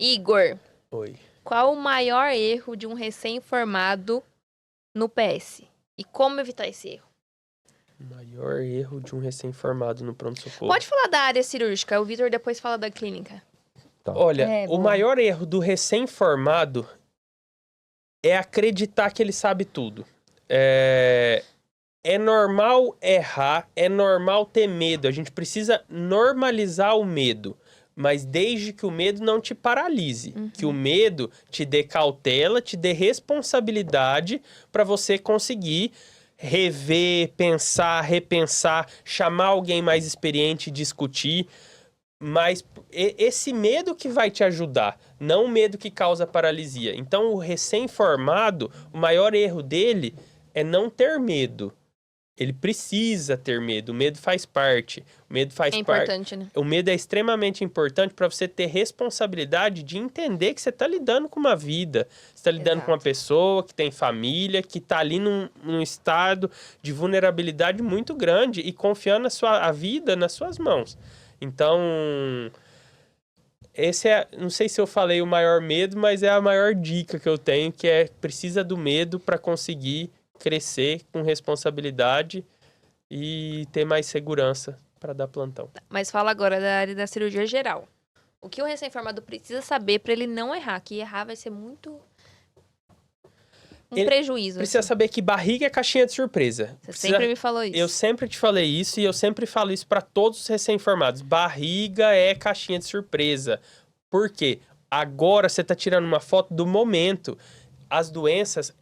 Igor, Oi. qual o maior erro de um recém-formado no PS? E como evitar esse erro? O maior erro de um recém-formado no pronto-socorro. Pode falar da área cirúrgica, o Vitor depois fala da clínica. Tá. Olha, o boa. maior erro do recém-formado é acreditar que ele sabe tudo. É normal errar, é normal ter medo. A gente precisa normalizar o medo. Mas desde que o medo não te paralise. Que o medo te dê cautela, te dê responsabilidade para você conseguir rever, pensar, repensar, chamar alguém mais experiente e discutir. Mas esse medo que vai te ajudar, não o medo que causa paralisia. Então, o recém-formado, o maior erro dele é não ter medo. Ele precisa ter medo, o medo faz parte. O medo faz É parte. importante, né? O medo é extremamente importante para você ter responsabilidade de entender que você está lidando com uma vida. Você está lidando Exato. com uma pessoa que tem família, que está ali num estado de vulnerabilidade muito grande e confiando a vida nas suas mãos. Então, esse é, não sei se eu falei o maior medo, mas é a maior dica que eu tenho, que é precisa do medo para conseguir crescer com responsabilidade e ter mais segurança para dar plantão. Mas fala agora da área da cirurgia geral. O que o recém-formado precisa saber para ele não errar? Que errar vai ser muito Ele prejuízo. Precisa assim. saber que barriga é caixinha de surpresa. Você sempre me falou isso. Eu sempre te falei isso e eu sempre falo isso para todos os recém-formados. Barriga é caixinha de surpresa. Por quê? Agora você tá tirando uma foto do momento. As doenças,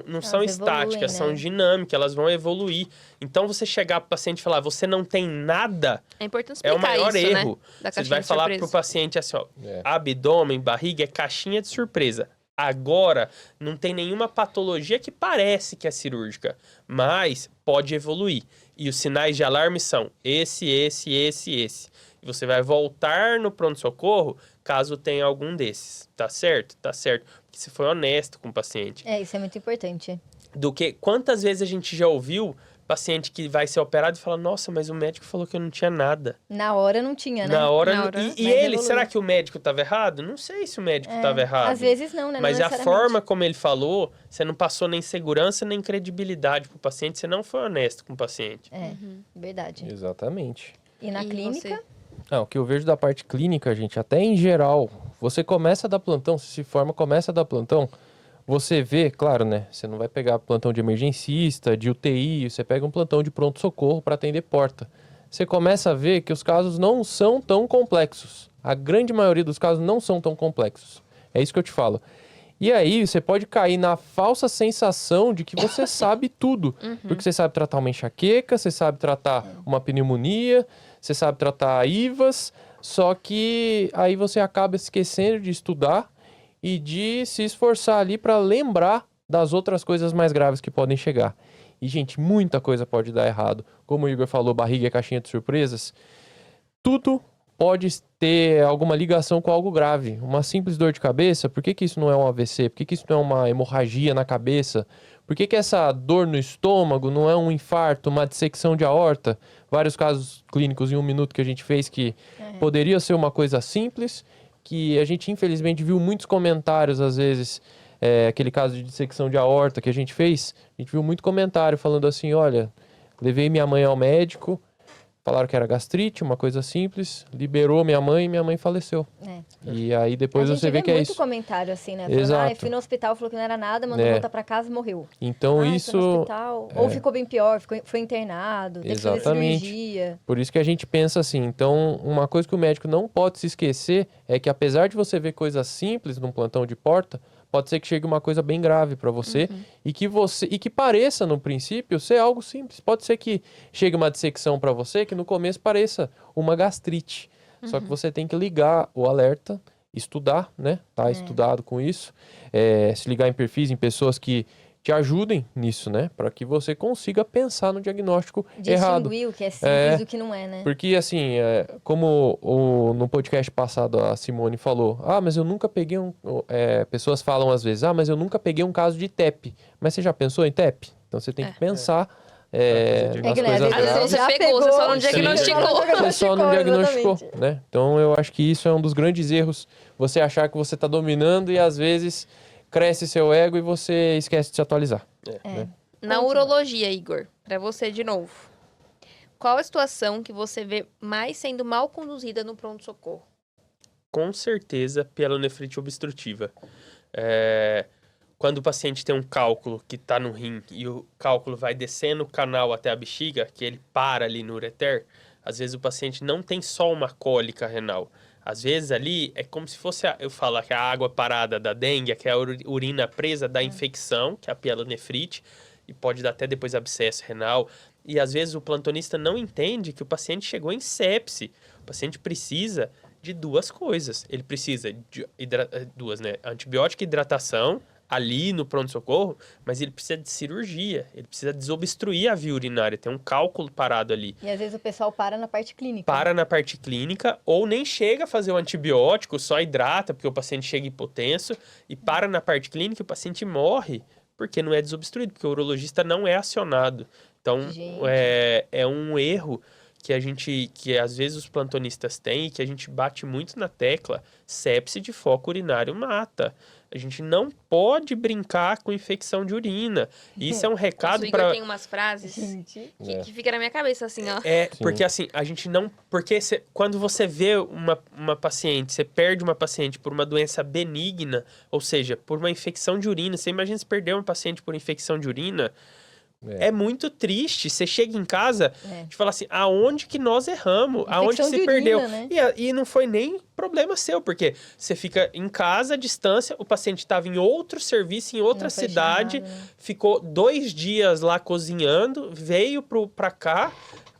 não são evoluem, estáticas, né? são dinâmicas, elas vão evoluir. Então, você chegar pro paciente e falar, você não tem nada, É importante é o explicar maior isso, erro. né? Da Você caixinha vai de falar surpresa. pro paciente assim, ó, É. abdômen, barriga é caixinha de surpresa. Agora, não tem nenhuma patologia que parece que é cirúrgica, mas pode evoluir. E os sinais de alarme são esse. E você vai voltar no pronto-socorro caso tenha algum desses. Tá certo? Tá certo. Porque você foi honesto com o paciente. Isso é muito importante. Do que quantas vezes a gente já ouviu paciente que vai ser operado e fala, nossa, mas o médico falou que eu não tinha nada. Na hora não tinha, né? Na hora. Na hora, E mas ele, evoluiu. será que o médico estava errado? Não sei se o médico estava errado. Às vezes não, né? Mas não a necessariamente. forma como ele falou, você não passou nem segurança nem credibilidade pro paciente, você não foi honesto com o paciente. Verdade. Exatamente. E na E clínica? você? O que eu vejo da parte clínica, gente, até em geral, você começa a dar plantão, você se forma, começa a dar plantão, você vê, claro, né? Você não vai pegar plantão de emergencista, de UTI, você pega um plantão de pronto-socorro para atender porta. Você começa a ver que os casos não são tão complexos. A grande maioria dos casos não são tão complexos. É isso que eu te falo. E aí, você pode cair na falsa sensação de que você sabe tudo. Porque você sabe tratar uma enxaqueca, você sabe tratar uma pneumonia, você sabe tratar IVAs, só que aí você acaba esquecendo de estudar e de se esforçar ali para lembrar das outras coisas mais graves que podem chegar. E, gente, muita coisa pode dar errado. Como o Igor falou, barriga é caixinha de surpresas. Tudo pode ter alguma ligação com algo grave. Uma simples dor de cabeça, por que isso não é um AVC? Por que isso não é uma hemorragia na cabeça? Por que essa dor no estômago não é um infarto, uma dissecção de aorta? Vários casos clínicos em 1 minuto que a gente fez que poderia ser uma coisa simples, que a gente infelizmente viu muitos comentários às vezes, aquele caso de dissecção de aorta que a gente fez, a gente viu muito comentário falando assim, olha, levei minha mãe ao médico, falaram que era gastrite, uma coisa simples, liberou minha mãe e minha mãe faleceu. E aí depois você vê que é muito isso. comentário assim, né? Falando, Exato. fui no hospital, falou que não era nada, mandou voltar pra casa e morreu. Então Foi no isso, hospital. Ou ficou bem pior, foi internado, teve que fazer Exatamente. cirurgia. por isso que a gente pensa assim, então uma coisa que o médico não pode se esquecer é que apesar de você ver coisas simples num plantão de porta, pode ser que chegue uma coisa bem grave para você e que pareça no princípio ser algo simples. Pode ser que chegue uma dissecção para você que no começo pareça uma gastrite. Só que você tem que ligar o alerta, estudar, né? Tá estudado com isso, se ligar em perfis, em pessoas que te ajudem nisso, né? Para que você consiga pensar no diagnóstico errado. Distinguir o que é simples do que não é, né? Porque, assim, como no podcast passado a Simone falou, mas eu nunca peguei pessoas falam às vezes, mas eu nunca peguei um caso de TEP. Mas você já pensou em TEP? Então você tem que pensar é, fazer nas que, né, coisas às vezes graves. Você já pegou, você só não Sim. diagnosticou. Você só não diagnosticou, exatamente. né? Então eu acho que isso é um dos grandes erros. Você achar que você tá dominando e às vezes cresce seu ego e você esquece de se atualizar. É. Na urologia, Igor, pra você de novo. Qual a situação que você vê mais sendo mal conduzida no pronto-socorro? Com certeza, pielonefrite obstrutiva. Quando o paciente tem um cálculo que está no rim e o cálculo vai descendo o canal até a bexiga, que ele para ali no ureter, às vezes o paciente não tem só uma cólica renal. Às vezes ali é como se fosse, eu falo que a água parada da dengue, que é a urina presa da infecção, que é a pielonefrite, e pode dar até depois abscesso renal. E às vezes o plantonista não entende que o paciente chegou em sepse. O paciente precisa de duas coisas. Ele precisa de duas, né? Antibiótico e hidratação ali no pronto-socorro, mas ele precisa de cirurgia. Ele precisa desobstruir a via urinária. Tem um cálculo parado ali. E às vezes o pessoal para na parte clínica. Para na parte clínica ou nem chega a fazer o antibiótico, só hidrata, porque o paciente chega hipotenso, e para na parte clínica e o paciente morre porque não é desobstruído, porque o urologista não é acionado. Então, Gente. é um erro que às vezes os plantonistas têm e que a gente bate muito na tecla. Sepse de foco urinário mata. A gente não pode brincar com infecção de urina. Isso é um Nossa, recado o Igor para... tem umas frases Gente. que fica na minha cabeça, assim, ó. É, Sim. porque assim, a gente não... Porque quando você vê uma paciente, você perde uma paciente por uma doença benigna, ou seja, por uma infecção de urina, você imagina se perder uma paciente por infecção de urina, é muito triste. Você chega em casa e fala assim, aonde que nós erramos? Aonde que Infecção se de perdeu? urina, né? E não foi nem problema seu, porque você fica em casa, à distância, o paciente estava em outro serviço, em outra Não foi cidade, chamado, né? ficou 2 dias lá cozinhando, veio pra cá,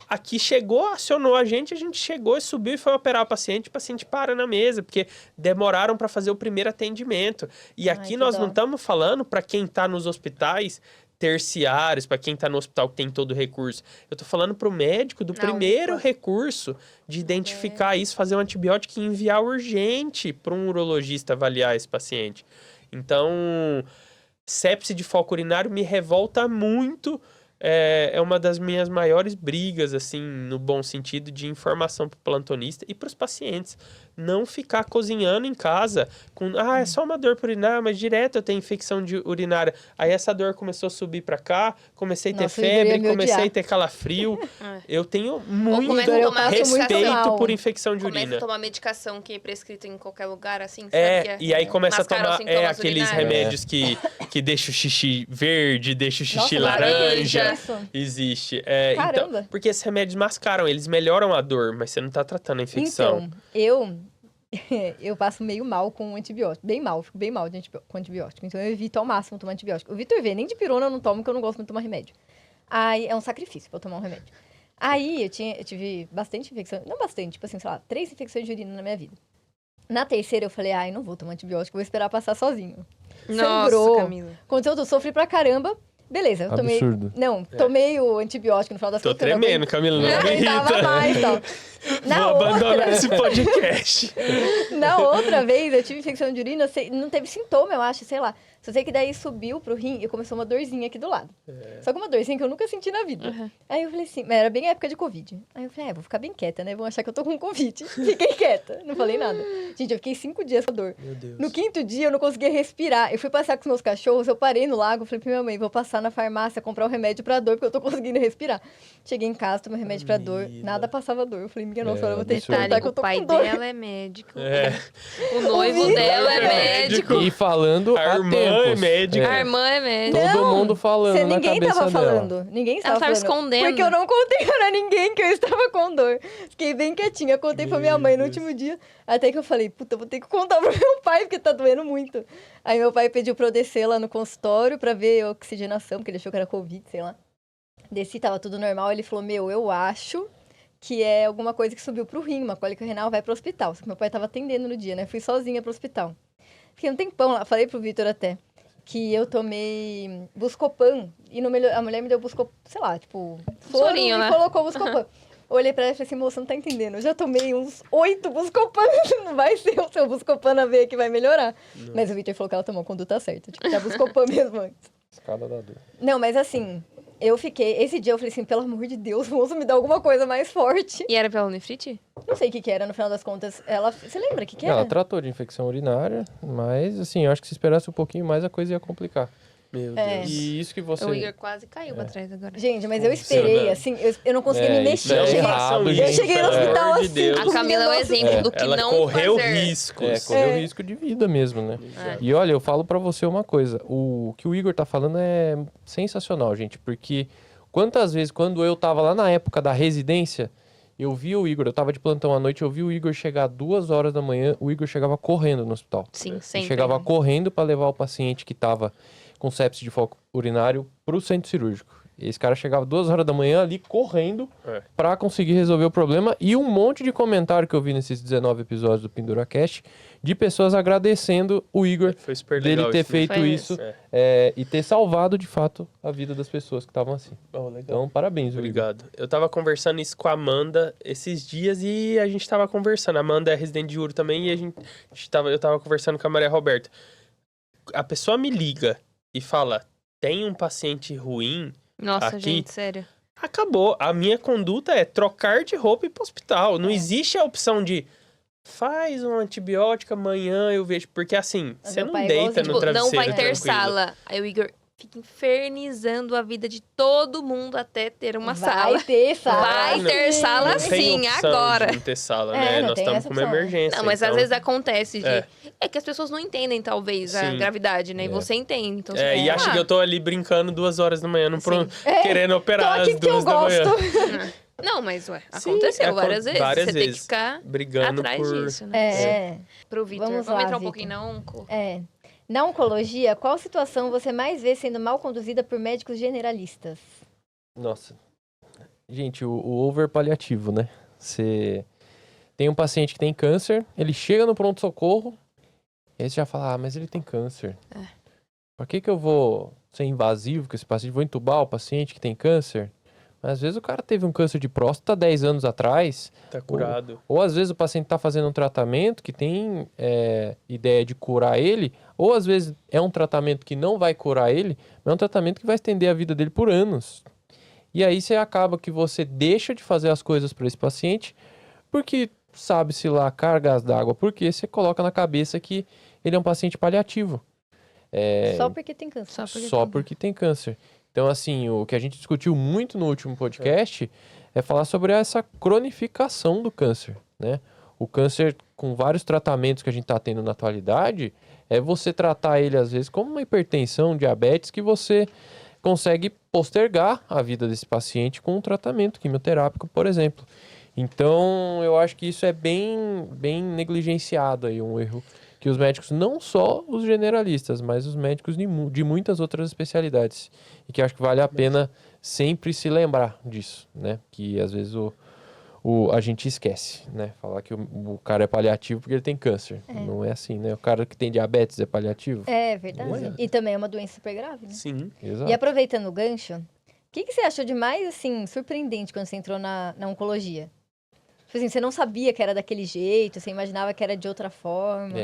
aqui chegou, acionou a gente chegou e subiu e foi operar o paciente para na mesa, porque demoraram para fazer o primeiro atendimento. E aqui que nós dó. não estamos falando para quem está nos hospitais terciários, para quem está no hospital que tem todo o recurso. Eu tô falando pro médico do Na primeiro UPA. recurso, de identificar isso, fazer um antibiótico e enviar urgente para um urologista avaliar esse paciente. Então, sepse de foco urinário me revolta muito. É uma das minhas maiores brigas, assim, no bom sentido, de informação para o plantonista e para os pacientes. Não ficar cozinhando em casa com, é só uma dor urinária, mas direto eu tenho infecção urinária. Aí essa dor começou a subir para cá, comecei a ter Nossa, o Igor ia febre, me comecei odiar. a ter calafrio. Eu tenho muito começa a tomar respeito medicação. por infecção de Começa urina. a tomar medicação que é prescrita em qualquer lugar, assim, sabe? É, que e aí começa a mascara os tomar sintomas aqueles urinários. remédios que deixam o xixi verde, deixam o xixi Nossa, laranja. isso. Existe. Caramba. Então, porque esses remédios mascaram, eles melhoram a dor, mas você não tá tratando a infecção. Então, eu passo meio mal com antibiótico. Bem mal, fico bem mal com antibiótico. Então eu evito ao máximo tomar antibiótico. O Vitor vê, nem de pirona eu não tomo, porque eu não gosto muito de tomar remédio. Aí é um sacrifício pra eu tomar um remédio. Aí eu tive bastante infecção. Não bastante, tipo assim, sei lá, 3 infecções de urina na minha vida. Na terceira eu falei, não vou tomar antibiótico, vou esperar passar sozinho. Nossa, Sangrou. Camila. Aconteceu, eu sofri pra caramba. Beleza, eu tomei. Absurdo. Não, tomei o antibiótico no final das Tô contas. eu não tremendo, Camila, não Não me aguentava irrita. mais, tal. Na Vou abandonar outra, esse podcast. na outra vez, eu tive infecção de urina, não teve sintoma, eu acho, sei lá. Só sei que daí subiu pro rim e começou uma dorzinha aqui do lado. Só que uma dorzinha que eu nunca senti na vida. Aí eu falei assim, mas era bem a época de Covid. Aí eu falei, vou ficar bem quieta, né? Vão achar que eu tô com Covid. Fiquei quieta, não falei nada. Gente, eu fiquei 5 dias com a dor. Meu Deus. No 5º dia, eu não conseguia respirar. Eu fui passear com os meus cachorros, eu parei no lago, falei pra minha mãe, vou passar na farmácia, comprar um remédio pra dor, porque eu tô conseguindo respirar. Cheguei em casa, tomei remédio pra dor, Camila. nada passava dor. Eu falei, minha nossa, eu vou ter que absurdo. contar que eu O tô pai com dor. dela é médico. É. O noivo Vitor dela é é médico. E falando A há irmã tempos. é médica. A irmã é médica. Todo Não, mundo falando na ninguém cabeça tava dela. falando. Ninguém estava Ela tava falando. escondendo. Porque eu não contei pra ninguém que eu estava com dor. Fiquei bem quietinha. Contei pra minha mãe no último dia. Até que eu falei, puta, eu vou ter que contar pro meu pai, porque tá doendo muito. Aí meu pai pediu pra eu descer lá no consultório pra ver a oxigenação, porque ele achou que era Covid, sei lá. Desci, tava tudo normal. Ele falou, eu acho que é alguma coisa que subiu pro rim, uma cólica renal, vai pro hospital. Só que meu pai tava atendendo no dia, né? Fui sozinha pro hospital. Fiquei um tempão lá, falei pro Vitor até, que eu tomei Buscopan, e a mulher me deu Buscopan, sei lá, tipo, soro Sorinho, e né? colocou Buscopan. Olhei pra ela e falei assim, moça, não tá entendendo, eu já tomei uns 8 Buscopan, não vai ser o seu Buscopan na veia que vai melhorar. Mas o Vitor falou que ela tomou a conduta certa, tipo, já Buscopan mesmo antes. Escada da dor. Não, mas assim, eu fiquei... Esse dia eu falei assim, pelo amor de Deus, moço, me dá alguma coisa mais forte. E era pela nefrite? Não sei o que era, no final das contas. Você lembra o que Ela era? tratou de infecção urinária, mas assim, eu acho que se esperasse um pouquinho mais, a coisa ia complicar. Meu É. Deus. E isso que você... O Igor quase caiu pra trás agora. Gente, mas eu esperei, assim, eu não consegui me isso mexer. é Eu cheguei, errado, eu gente. cheguei no Pelo hospital amor de assim. Deus. A com Camila é o minha exemplo É. do que Ela não correu fazer. riscos. correu risco de vida mesmo, né? É. E olha, eu falo pra você uma coisa. O que o Igor tá falando é sensacional, gente. Porque quantas vezes, quando eu tava lá na época da residência, eu vi o Igor, eu tava de plantão à noite, eu vi o Igor chegar 2 horas da manhã, o Igor chegava correndo no hospital. Sim, Ele sempre. chegava correndo pra levar o paciente que tava com sepsis de foco urinário pro centro cirúrgico. E esse cara chegava 2 horas da manhã ali correndo É. pra conseguir resolver o problema. E um monte de comentário que eu vi nesses 19 episódios do PenduraCast de pessoas agradecendo o Igor Foi super dele legal ter isso. feito Foi isso É. e ter salvado de fato a vida das pessoas que estavam assim. Oh, legal. Então, parabéns, Igor. Obrigado. Eu tava conversando isso com a Amanda esses dias e a gente tava conversando. A Amanda é residente de Uro também e eu tava conversando com a Maria Roberta. A pessoa me liga e fala, tem um paciente ruim, Nossa, Aqui- gente, sério. acabou. A minha conduta é trocar de roupa e ir pro hospital. Não existe a opção de faz um antibiótico amanhã eu vejo. Porque assim, Mas você meu não pai é deita igualzinho. no Tipo, não travesseiro vai ter tranquilo. sala. Aí o Igor fica infernizando a vida de todo mundo até ter uma sala. Vai ter sala. Vai ter sim. sala Não tem sim, opção agora. de não ter sala, É, né? não Nós tem estamos essa com uma opção, né? emergência. Não, mas então... às vezes acontece de... É. É que as pessoas não entendem, talvez, a Sim. gravidade, né? E É. você entende. Então você É, fala, e acha "Ah, que eu tô ali brincando 2 horas da manhã, querendo Tô operar aqui às porque eu 2 da manhã. gosto. Não, mas ué, Sim, aconteceu várias vezes. várias Você tem que vezes. ficar Brigando atrás por... disso, né? É. Pro Vitor. Vamos Vamos lá, entrar um Vitor. pouquinho na onco? É. Na oncologia, qual situação você mais vê sendo mal conduzida por médicos generalistas? Nossa. Gente, o over paliativo, né? Você tem um paciente que tem câncer, ele chega no pronto-socorro, e aí você já fala, mas ele tem câncer. É. Por que eu vou ser invasivo com esse paciente? Vou entubar o paciente que tem câncer? Mas às vezes o cara teve um câncer de próstata 10 anos atrás, Tá curado. ou às vezes o paciente está fazendo um tratamento que tem ideia de curar ele, ou às vezes é um tratamento que não vai curar ele, mas é um tratamento que vai estender a vida dele por anos. E aí você acaba que você deixa de fazer as coisas para esse paciente, porque sabe-se lá cargas d'água, porque você coloca na cabeça que ele é um paciente paliativo. Só porque tem câncer. Só porque tem câncer. Então, assim, o que a gente discutiu muito no último podcast é falar sobre essa cronificação do câncer, né? O câncer, com vários tratamentos que a gente está tendo na atualidade, é você tratar ele, às vezes, como uma hipertensão, diabetes, que você consegue postergar a vida desse paciente com um tratamento quimioterápico, por exemplo. Então, eu acho que isso é bem negligenciado aí, um erro que os médicos, não só os generalistas, mas os médicos de muitas outras especialidades. E que acho que vale a pena sempre se lembrar disso, né? Que às vezes a gente esquece, né? Falar que o cara é paliativo porque ele tem câncer. Não é assim, né? O cara que tem diabetes é paliativo? É verdade. Não é. E também é uma doença super grave, né? Sim. Exato. E aproveitando o gancho, o que você achou de mais, assim, surpreendente quando você entrou na oncologia? Tipo assim, você não sabia que era daquele jeito, você imaginava que era de outra forma.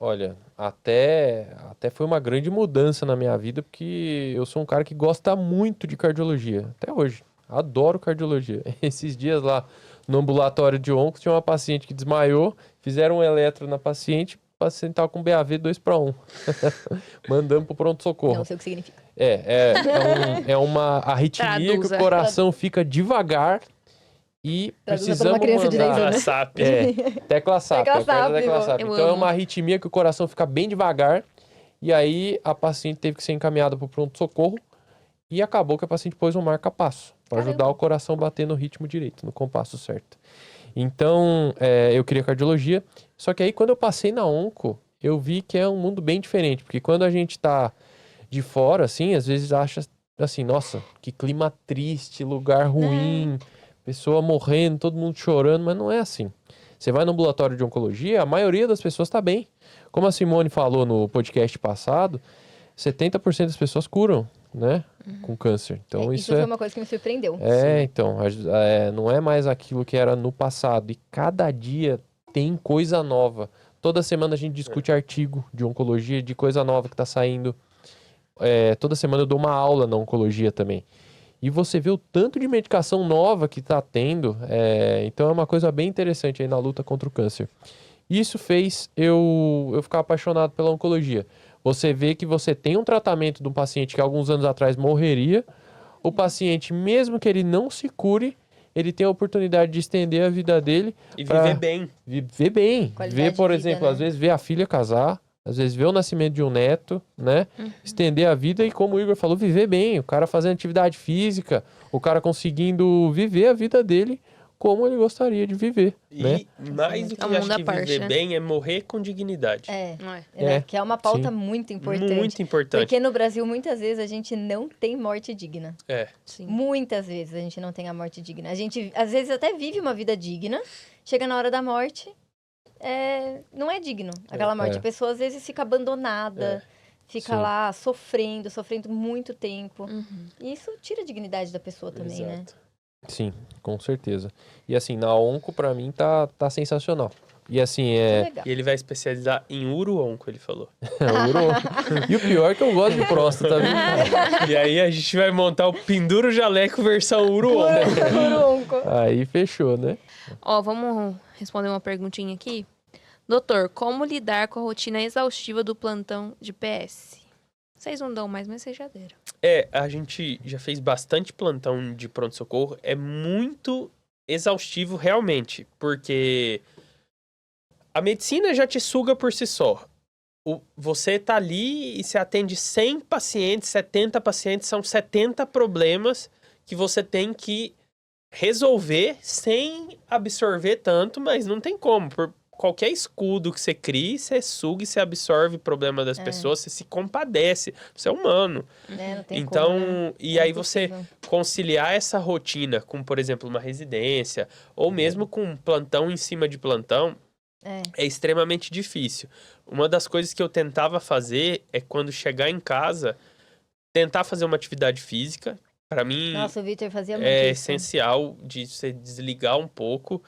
Olha, até foi uma grande mudança na minha vida, porque eu sou um cara que gosta muito de cardiologia, até hoje. Adoro cardiologia. Esses dias lá no ambulatório de onco, tinha uma paciente que desmaiou, fizeram um eletro na paciente, o paciente estava com BAV 2:1. Mandamos pro pronto-socorro. Não sei o que significa. É uma arritmia Traduza. que o coração fica devagar e Traduza pra uma precisamos criança de 10 mandar... anos. SAP. Tecla SAP. Tecla eu quero SAP, tecla pô. SAP. Eu Então é amo. uma arritmia que o coração fica bem devagar e aí a paciente teve que ser encaminhada para o pronto-socorro e acabou que a paciente pôs um marca-passo para ajudar o coração a bater no ritmo direito, no compasso certo. Então, eu queria cardiologia, só que aí quando eu passei na onco, eu vi que é um mundo bem diferente, porque quando a gente tá de fora, assim, às vezes acha assim, nossa, que clima triste, lugar ruim, pessoa morrendo, todo mundo chorando, mas não é assim. Você vai no ambulatório de oncologia, a maioria das pessoas está bem. Como a Simone falou no podcast passado, 70% das pessoas curam, né, com câncer. Então Isso foi uma coisa que me surpreendeu. então, não é mais aquilo que era no passado. E cada dia tem coisa nova. Toda semana a gente discute artigo de oncologia, de coisa nova que está saindo. Toda semana eu dou uma aula na oncologia também. E você vê o tanto de medicação nova que tá tendo. Então é uma coisa bem interessante aí na luta contra o câncer. Isso fez eu ficar apaixonado pela oncologia. Você vê que você tem um tratamento de um paciente que alguns anos atrás morreria. O paciente, mesmo que ele não se cure, ele tem a oportunidade de estender a vida dele. E pra viver bem. Viver bem. Qualidade Ver, por de vida, exemplo, né? às vezes ver a filha casar, às vezes ver o nascimento de um neto, né? Estender a vida e, como o Igor falou, viver bem. O cara fazendo atividade física, o cara conseguindo viver a vida dele como ele gostaria de viver, E né? mais do que É um eu acho mundo à que parte, viver né? bem é morrer com dignidade. Não é? Né? Que é uma pauta sim. muito importante. Muito importante. Porque no Brasil, muitas vezes, a gente não tem morte digna. Sim. Muitas vezes a gente não tem a morte digna. A gente, às vezes, até vive uma vida digna, chega na hora da morte, não é digno aquela morte. A pessoa, às vezes, fica abandonada, fica Sim. lá sofrendo muito tempo. Uhum. E isso tira a dignidade da pessoa também, né? Exato. Sim, com certeza. E assim, na onco, pra mim, tá sensacional. E assim, Que legal. E ele vai especializar em uro-onco, ele falou. E o pior é que eu gosto de próstata, viu? E aí a gente vai montar o Penduro Jaleco versão uro-onco. Coronco. Aí fechou, né? Ó, vamos responder uma perguntinha aqui. Doutor, como lidar com a rotina exaustiva do plantão de PS? Vocês não dão mais, mas vocês já deram. A gente já fez bastante plantão de pronto-socorro. É muito exaustivo, realmente, porque a medicina já te suga por si só. Você tá ali e você atende 100 pacientes, 70 pacientes, são 70 problemas que você tem que resolver sem absorver tanto, mas não tem como. Por qualquer escudo que você crie, você suga e você absorve o problema das pessoas, você se compadece, você é humano. Não tem Então, como, né? e É aí você impossível. conciliar essa rotina com, por exemplo, uma residência, ou mesmo com um plantão em cima de plantão, é extremamente difícil. Uma das coisas que eu tentava fazer é, quando chegar em casa, tentar fazer uma atividade física. Para mim, Nossa, o Victor fazia muito é isso. essencial de você desligar um pouco.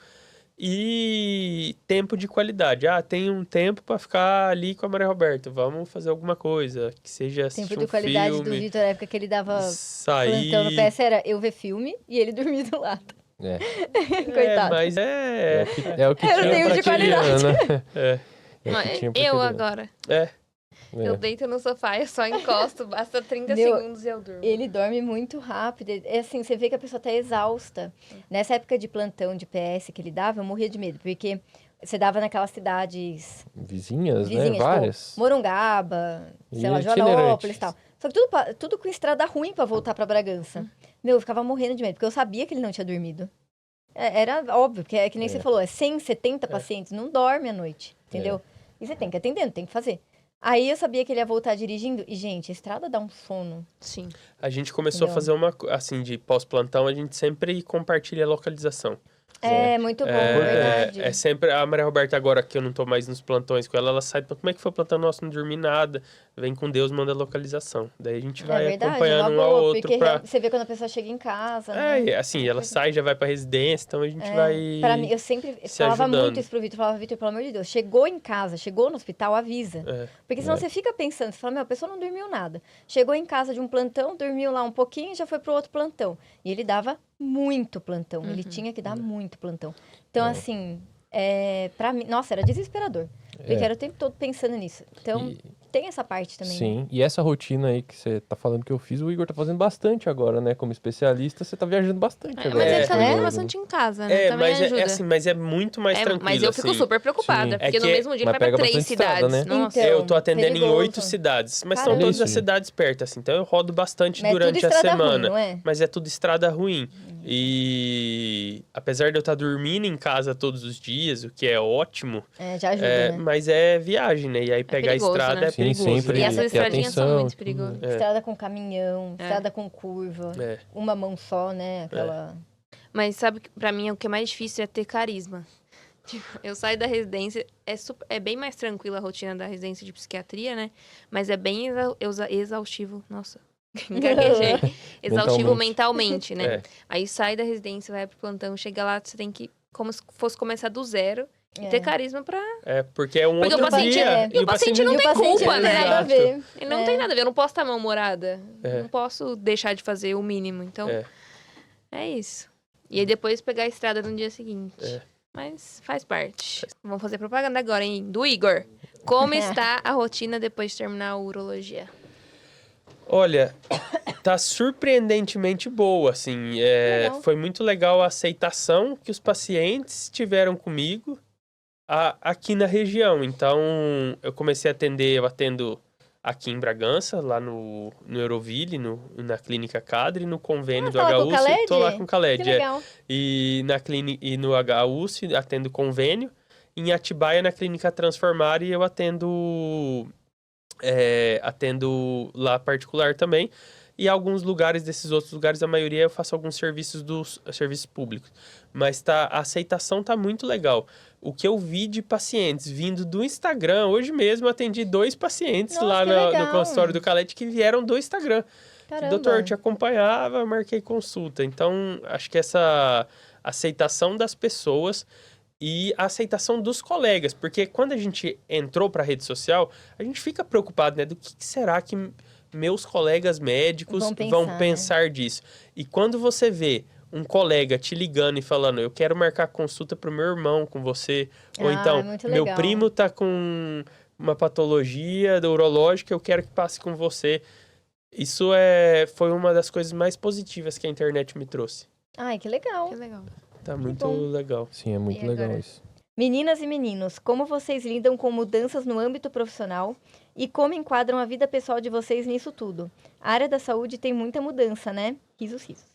E tempo de qualidade. Tem um tempo para ficar ali com a Maria Roberta. Vamos fazer alguma coisa, que seja assistir Tempo de um qualidade do filme, Victor, na época que ele dava sair. plantão no PS, era eu ver filme e ele dormir do lado. É. Coitado. Mas É o que Era tinha tempo pra de aquele qualidade. ano, né? É. É o que tinha pra Eu aquele ano. agora. É. Eu deito no sofá, eu só encosto, basta 30 Meu, segundos e eu durmo. Ele dorme muito rápido. É assim, você vê que a pessoa tá exausta. Nessa época de plantão de PS que ele dava, eu morria de medo, porque você dava naquelas cidades Vizinhas, né? vizinhas, Várias. tipo Morungaba, sei lá, Itinerantes. Joanópolis e tal. Só que tudo com estrada ruim pra voltar pra Bragança. Meu, eu ficava morrendo de medo, porque eu sabia que ele não tinha dormido. Era óbvio, porque é que nem você falou, 170 pacientes, não dorme à noite, entendeu? E você tem que atender, tem que fazer. Aí eu sabia que ele ia voltar dirigindo, e gente, a estrada dá um sono. Sim. A gente começou Entendeu? a fazer uma, assim, de pós-plantão, a gente sempre compartilha a localização. É, muito bom, verdade. É sempre a Maria Roberta, agora que eu não tô mais nos plantões com ela sai, como é que foi o plantão nosso? Não dormi nada. Vem com Deus, manda a localização. Daí a gente vai verdade, acompanhando uma um ao boa, outro porque pra... você vê quando a pessoa chega em casa, né? Assim, ela sai, já vai pra residência, então a gente vai... Pra mim, eu sempre se falava ajudando. muito isso pro Vitor. Falava, Vitor, pelo amor de Deus, chegou em casa, chegou no hospital, avisa. Porque senão você fica pensando, você fala, meu, a pessoa não dormiu nada. Chegou em casa de um plantão, dormiu lá um pouquinho e já foi pro outro plantão. E ele dava muito plantão, ele tinha que dar muito plantão. Então, assim, pra mim, nossa, era desesperador. Porque era o tempo todo pensando nisso. Então, tem essa parte também. Sim, Né? e essa rotina aí que você tá falando que eu fiz, o Igor tá fazendo bastante agora, né? Como especialista, você tá viajando bastante agora. Mas ele tá né? dormindo bastante em casa, né? Também mas ajuda. assim, mas é muito mais tranquilo, Mas eu fico assim. super preocupada, Sim. porque É no que- mesmo dia ele mas vai pra pega 3 bastante estrada, cidades. né? Nossa. Então, Eu tô atendendo em perigoso. 8 cidades, mas são Caramba. todas as Isso. cidades perto, assim. Então eu rodo bastante Mas é tudo durante a estrada semana. ruim, não é? Mas é tudo estrada ruim. E apesar de eu estar dormindo em casa todos os dias, o que é ótimo, Já ajuda, né? mas é viagem, né? E aí pegar perigoso, a estrada né? é Sim, perigoso. sempre. E né? essas ter estradinhas são atenção, muito tudo. perigosas. Estrada com caminhão, estrada com curva, uma mão só, né? Aquela... Mas sabe, que pra mim, o que é mais difícil é ter carisma. Tipo, eu saio da residência, é bem mais tranquila a rotina da residência de psiquiatria, né? Mas é bem exaustivo. Nossa, gaguejei. Exaustivo mentalmente, né? É. Aí sai da residência, vai pro plantão, chega lá, você tem que, como se fosse começar do zero. E ter carisma pra... Porque é um Porque outro o paciente, dia. e o paciente não E o tem paciente culpa, não tem né? nada a ver. Ele não tem nada a ver, eu não posso estar mal-humorada. É. Não posso deixar de fazer o mínimo. Então, é isso. E aí depois pegar a estrada no dia seguinte. Mas faz parte. Vamos fazer propaganda agora, hein? Do Igor. Como está a rotina depois de terminar a urologia? Olha, tá surpreendentemente boa, assim. Legal. Foi muito legal a aceitação que os pacientes tiveram comigo aqui na região. Então, eu atendo aqui em Bragança, lá no Euroville, na Clínica Cadre, no convênio do tá lá com o HUS. Khaled? Tô lá com o Khaled, Que legal. E no HUS atendo convênio. Em Atibaia, na Clínica Transformar, e eu atendo lá particular também. E alguns lugares, desses outros lugares, a maioria eu faço alguns serviços públicos. Mas a aceitação tá muito legal. O que eu vi de pacientes vindo do Instagram, hoje mesmo eu atendi 2 pacientes Nossa, lá que no legal. consultório do Khaled que vieram do Instagram. Caramba. Doutor, eu te acompanhava, marquei consulta. Então, acho que essa aceitação das pessoas e a aceitação dos colegas, porque quando a gente entrou para a rede social, a gente fica preocupado, né? Do que será que meus colegas médicos vão pensar disso? E quando você vê um colega te ligando e falando, eu quero marcar consulta para o meu irmão com você, ou então, muito meu legal. primo tá com uma patologia urológica, eu quero que passe com você. Isso foi uma das coisas mais positivas que a internet me trouxe. Ai, que legal. Que legal. Tá muito bom. legal. Sim, é muito E legal agora? isso. Meninas e meninos, como vocês lidam com mudanças no âmbito profissional e como enquadram a vida pessoal de vocês nisso tudo? A área da saúde tem muita mudança, né? Risos, risos.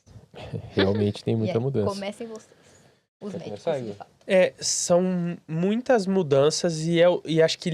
Realmente tem E muita aí, mudança. comecem vocês. Os Quer médicos, começar, de Igor? fato. São muitas mudanças e acho que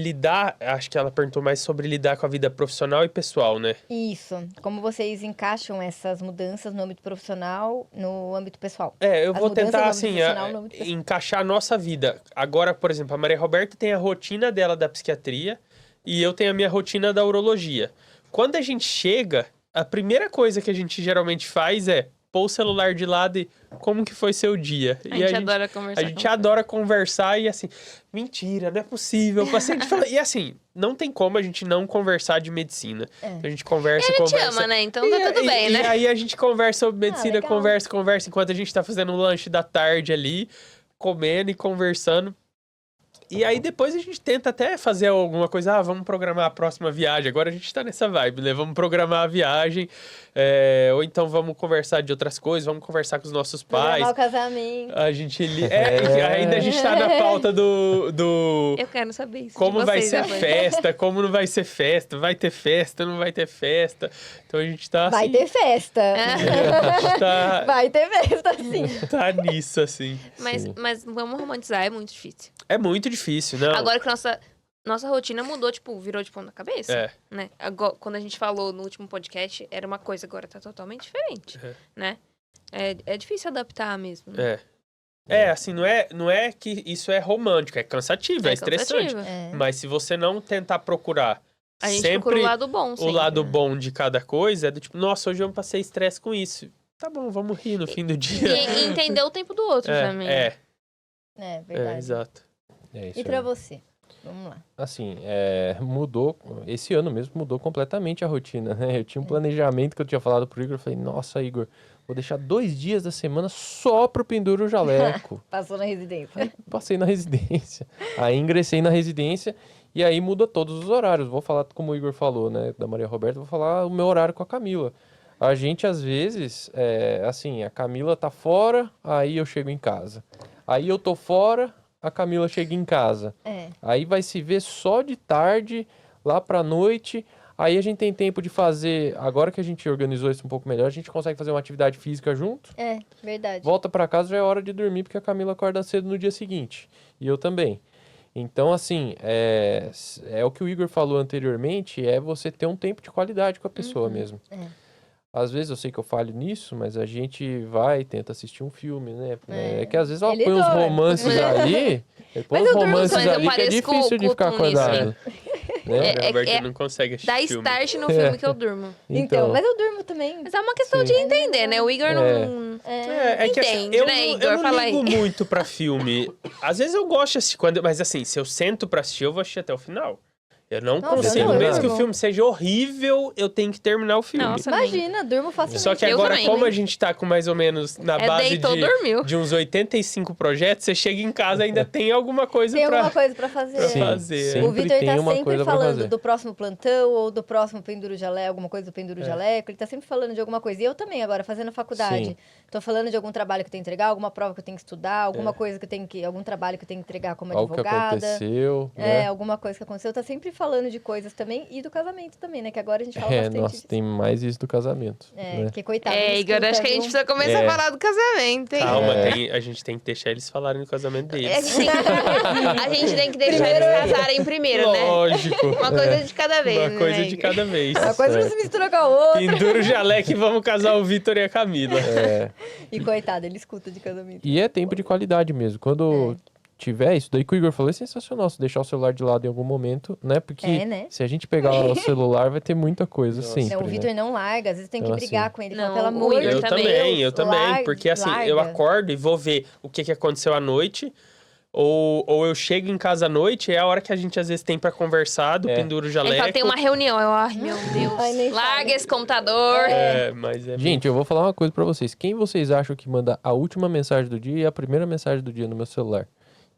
acho que ela perguntou mais sobre lidar com a vida profissional e pessoal, né? Isso. Como vocês encaixam essas mudanças no âmbito profissional, no âmbito pessoal? Eu As vou mudanças tentar, no assim, âmbito profissional, no âmbito pessoal. encaixar a nossa vida. Agora, por exemplo, a Maria Roberta tem a rotina dela da psiquiatria e eu tenho a minha rotina da urologia. Quando a gente chega, a primeira coisa que a gente geralmente faz é pôr o celular de lado e como que foi seu dia? A gente adora conversar. A gente adora conversar e assim, mentira, não é possível. O paciente fala, e assim, não tem como a gente não conversar de medicina. A gente conversa, E a gente conversa. ama, né? Então tá tudo bem, né? E aí a gente conversa sobre medicina, legal. conversa, enquanto a gente tá fazendo um lanche da tarde ali, comendo e conversando. E aí depois a gente tenta até fazer alguma coisa, vamos programar a próxima viagem. Agora a gente tá nessa vibe, né? Vamos programar a viagem, ou então vamos conversar de outras coisas, vamos conversar com os nossos pais. Programar o casamento. A gente ainda a gente tá na pauta do Eu quero saber isso. como de vai vocês ser a depois. festa, como não vai ser festa, vai ter festa, não vai ter festa. Então a gente tá assim, Vai ter festa. a gente Vai ter festa, sim. tá nisso, assim. Mas vamos romantizar, é muito difícil. É muito difícil, não? Agora que nossa rotina mudou, virou de ponta cabeça, É. né? Agora, quando a gente falou no último podcast, era uma coisa, agora tá totalmente diferente, né? É difícil adaptar mesmo. Né? Assim, não é que isso é romântico, é cansativo, é estressante. cansativo. Mas se você não tentar procurar A gente sempre procura o lado bom, o sempre, lado né? bom de cada coisa, é do tipo, nossa, hoje eu passei estresse com isso. Tá bom, vamos rir no fim do dia. E entender o tempo do outro também. Verdade. Exato. É isso E pra aí. você? Vamos lá. Assim, mudou, esse ano mesmo mudou completamente a rotina, né? Eu tinha um planejamento que eu tinha falado pro Igor, eu falei, nossa, Igor, vou deixar 2 dias da semana só pro penduro jaleco. Passou na residência. Passei na residência. Aí ingressei na residência e aí muda todos os horários. Vou falar, como o Igor falou, né, da Maria Roberta, vou falar o meu horário com a Camila. A gente, às vezes, assim, a Camila tá fora, aí eu chego em casa. Aí eu tô fora, a Camila chega em casa. Aí vai se ver só de tarde, lá pra noite. Aí a gente tem tempo de fazer, agora que a gente organizou isso um pouco melhor, a gente consegue fazer uma atividade física junto. Verdade. Volta pra casa, já é hora de dormir, porque a Camila acorda cedo no dia seguinte. E eu também. Então, assim, é o que o Igor falou anteriormente, é você ter um tempo de qualidade com a pessoa mesmo. Às vezes eu sei que eu falho nisso, mas a gente vai e tenta assistir um filme, né? É que às vezes ela Ele põe uns dorme. romances ali, põe Mas uns eu durmo romances quando eu ali que é pareço difícil de com ficar o Tunis, acordado. né? O Roberto não consegue assistir Dá filme. start no filme que eu durmo. Então, mas eu durmo também. Mas é uma questão de entender, né? O Igor não... É que assim, Entende, eu, né, não, Igor? eu não Fala ligo aí. muito pra filme. Às vezes eu gosto de assistir, mas assim, se eu sento pra assistir, eu vou assistir até o final. Eu não Nossa, consigo, não, eu mesmo que o durmo. filme seja horrível, eu tenho que terminar o filme. Nossa, Imagina, durmo facilmente. Só que Eu agora, também, como né? a gente tá com mais ou menos na É base deitou, dormiu. de uns 85 projetos, você chega em casa e ainda tem alguma coisa Tem pra... alguma coisa pra fazer. pra Sim, fazer. sempre O Vitor tem tá uma sempre coisa pra falando fazer. do próximo plantão ou do próximo Penduro Jaleco, alguma coisa do Penduro É. Jaleco. Ele tá sempre falando de alguma coisa. E eu também, agora, fazendo faculdade. Sim. Tô falando de algum trabalho que eu tenho que entregar, alguma prova que eu tenho que estudar, alguma coisa que eu tenho que... Algum trabalho que eu tenho que entregar como Algo que advogada. aconteceu, É, né? alguma coisa que aconteceu. Tá sempre falando de coisas também. E do casamento também, né? Que agora a gente fala bastante Nossa, disso. tem mais isso do casamento. É, né? porque coitado. É, não Igor, escuta, acho que a gente viu? precisa começar É. a falar do casamento, hein? Calma, É. a gente tem que deixar eles falarem do casamento A deles. gente, a gente tem que deixar eles casarem primeiro, né? Lógico. Uma coisa de cada vez, Uma coisa né, de Igor? cada vez. Uma coisa não Certo. se mistura com a outra. Pendura o jaleco e vamos casar o Vitor e a Camila. É. E coitado, ele escuta de casamento. E é tempo de qualidade mesmo. Quando tiver isso daí que o Igor falou, é sensacional. Se deixar o celular de lado em algum momento, né? Porque É, né? se a gente pegar o celular, vai ter muita coisa Nossa. sempre, Não, o né? Vitor não larga. Às vezes tem que Então, brigar assim, com ele. Não, Fala, pelo o amor Igor de Eu também. também, Deus, eu também. larga, Porque assim, eu larga. acordo e vou ver o que aconteceu à noite. Ou eu chego em casa à noite, é a hora que a gente às vezes tem pra conversar, do É. penduro Ele jaleco. fala, tem uma reunião. Eu, ai, meu Deus. Ai, nem Larga fala. esse computador. É, mas é Gente, eu vou falar uma coisa pra vocês. Quem vocês acham que manda a última mensagem do dia e a primeira mensagem do dia no meu celular?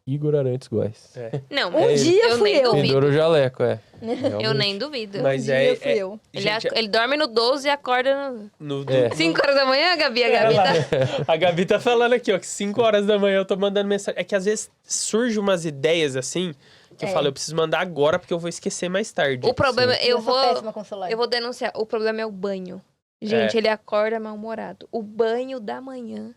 Igor Arantes Góes. É. Não, Um dia eu fui nem eu. duvido. Pendura o jaleco, é. Eu Realmente. nem duvido. Mas Um dia é. fui eu. Gente, Ele dorme no 12 e acorda no... no, É. 5 horas da manhã, Gabi. A Gabi tá... A Gabi tá falando aqui, ó, que 5 horas da manhã eu tô mandando mensagem. É que às vezes surgem umas ideias assim, que eu falo, eu preciso mandar agora porque eu vou esquecer mais tarde. O problema, eu sou péssima vou... com celular. Eu vou denunciar. O problema é o banho. Gente, ele acorda mal-humorado. O banho da manhã.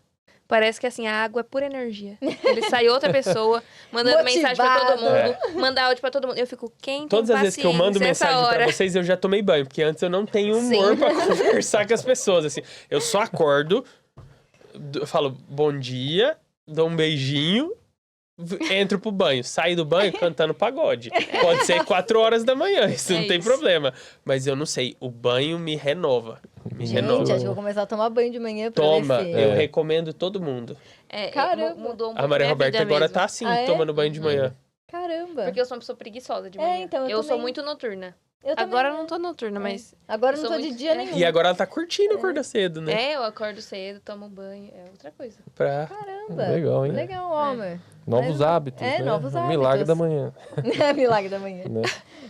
Parece que assim, a água é pura energia. Ele sai outra pessoa, mandando mensagem pra todo Motivado. mundo, manda áudio pra todo mundo. Eu fico, quem Todas tem as vezes que eu mando paciência essa mensagem hora? pra vocês, eu já tomei banho, porque antes eu não tenho humor Sim. pra conversar com as pessoas, assim. Eu só acordo, eu falo bom dia, dou um beijinho, entro pro banho. Saio do banho cantando pagode. Pode ser 4 horas da manhã, isso não tem isso. problema. Mas eu não sei, o banho me renova. Me Gente, renova. acho que eu vou começar a tomar banho de manhã pra Toma, ver se... eu É. recomendo todo mundo. É, Caramba. mudou um A pouco Maria minha Roberta vida agora mesmo. tá assim, Ah, é? tomando banho de manhã. Caramba. Porque eu sou uma pessoa preguiçosa de É, manhã. então, eu eu sou também. muito noturna. Eu também, Agora eu né? não tô noturna, mas... Agora eu eu não sou tô de muito- dia é. nenhum. E agora ela tá curtindo acordar cedo, né? É, eu acordo cedo, tomo banho, é outra coisa. Pra... Caramba. Legal, hein? Legal, Homer. Novos Mas- hábitos, é, né? novos O milagre hábitos. da manhã, Milagre da manhã. né?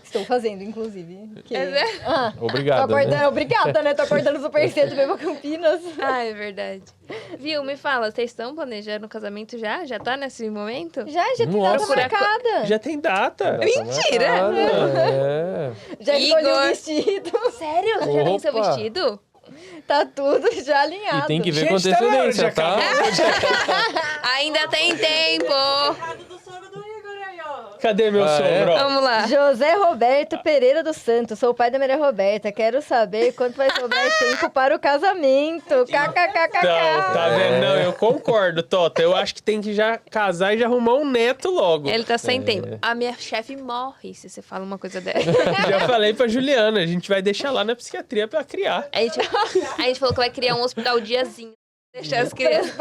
Estou fazendo, inclusive. Que... É Ah, tô Obrigado, acordando, né? obrigada, né? Tô acordando super cedo pra ir pra Campinas. Ah, é verdade. Viu, me fala, vocês estão planejando o casamento já? Já tá nesse momento? Já tem Nossa. data marcada. Já tem data. Mentira! É. Já escolhi o Igor. vestido. Sério? Você já tem seu Opa. vestido? Tá tudo já alinhado. E tem que ver com Gente, tá na hora de antecedência, tá? acabar. Ainda tem tempo! Cadê meu Ah, é? sogro? ó? Vamos lá. José Roberto Pereira dos Santos, sou o pai da Maria Roberta. Quero saber quanto vai sobrar tempo para o casamento. KKKKK. Não, tá vendo? Não, eu concordo, Tota. Eu acho que tem que já casar e já arrumar um neto logo. Ele tá sem tempo. A minha chefe morre se você fala uma coisa dessa. Já falei pra Juliana, a gente vai deixar lá na psiquiatria pra criar. A gente falou que vai criar um hospital diazinho. Deixar as crianças.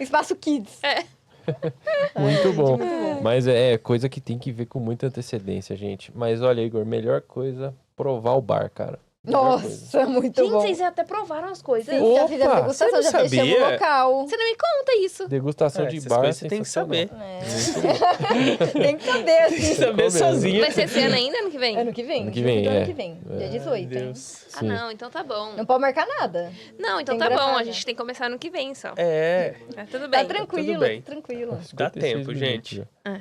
Espaço Kids. Muito bom. Mas é coisa que tem que ver com muita antecedência, gente. Mas olha, Igor, melhor coisa, provar o bar, cara. Melhor coisa. Nossa, muito Gente, bom. vocês até provaram as coisas. Sim, já Opa, fizemos degustação, você não já fechamos o sabia? local. Você não me conta isso. Degustação de essas bar, coisas você tem que saber. É. Tem que saber, assim. Tem que saber Comer. sozinha. Vai ser esse ano ainda, ano que vem? Ano que vem. Ano que vem, julho do é. Ano que vem, dia 18, hein? Deus. Ah, Sim. não, então tá bom. Não pode marcar nada. Não, então Tem tá bom. gravada. A gente tem que começar ano que vem só. É, Tudo Tá bem. tranquilo, Tudo bem. tranquilo. dá 56 tempo, minutos gente. já.